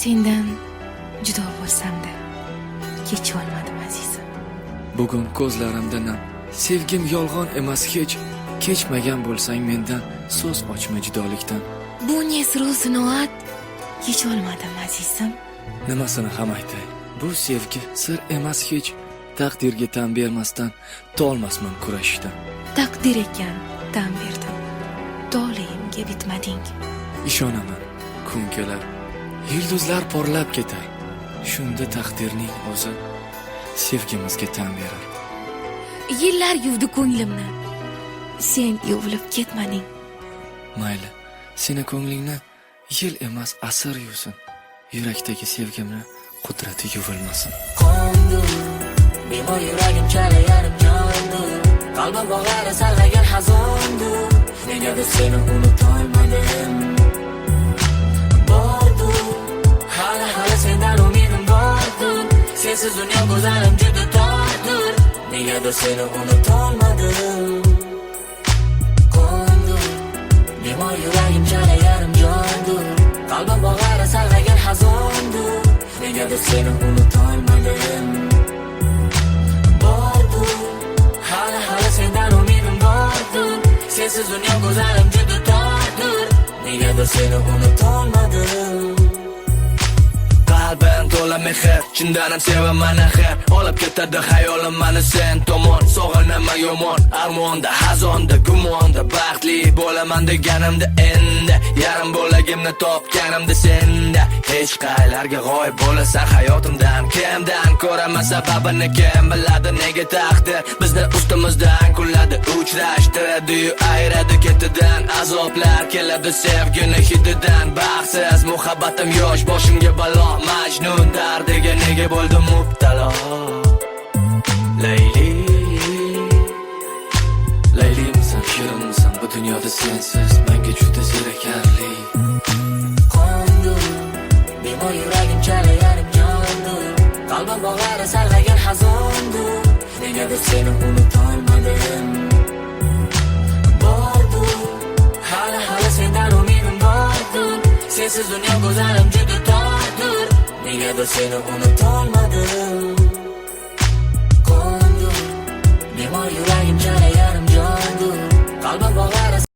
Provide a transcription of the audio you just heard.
Sendan judo bo'lsam-da kecholmadim azizim. Bugun ko'zlarimda nam. Sevgim yolg'on emas hech. Kechmagan bo'lsang mendan so'z ochma judolikdan. Bu ne sinoat kecholmadim azizim. Nimasini ham aytay? Bu sevgi sir emas hech. Taqdirga tan bermasdan tolmasman kurashishdan. Taqdir ekan tan berdim. Tolayimga bitmading. Ishonaman, kun kelar, yulduzlar porlab ketar. Shunda taqdirning o'zi sevgimizga tan berar. Yillar yuvdi ko'nglimni. Sen yuvilib ketmading. Mayli, seni ko'nglingni yil emas asr yuvsin. Yurakdagi sevgimni qudrati yuvilmasin. Qondur, bemor yuragim chala yarim jondur. Qalbim bog'lari sarg'aygan hazondur. Negadir seni unutolmadim. Bordur, hali sendan umidim bordur. Sensiz dunyo go'zalim juda tordur. Negadir seni unutolmadim. Qondur, bemor yuragim chala yarim jondur. Qalbim bog'lari sarg'aygan hazondur. Negadir seni unutolmadim. Bordur, hali sendan umidim bordur. Sensiz dunyo go'zalim juda tordur. Negadir seni unutolmadim. Qalbim to'la mehr, chindanam sevaman axir. Olib ketadi hayolim mani sen tomon. Sog'inaman yomon, armonda, hazonda, gumonda. Baxtli bo'laman deganimda endi. Yarim bo'lagimni topganimda senda. Hech qaylarga g'oyib bo'lasan hayotimdan. Kimdan ko'raman sababini kim biladi? Nega taqdir bizni ustimizdan kulladi? Uchrashtiradi-yu ayiradi ketidan. Azoblar keladi sevgini hididan. Baxtsiz muhabbatim yosh, boshimga balo. Majnun dardiga nega bo'ldim mubtalo? Layli, Laylimsan, shirinsan, bu dunyoda sensiz menga juda zerikarli. Qondur, bemor yuragim chala yarim jondur. Qalbim bog'lari sarg'aygan hazondur. Negadir seni unutolmadim. Bordur, hali sendan umidim bordur. Sensiz dunyo go'zalim juda tordur. Negadir seni unutolmadim. Qondur, bemor yuragim chala yarim jondur. Qalbim bog'lari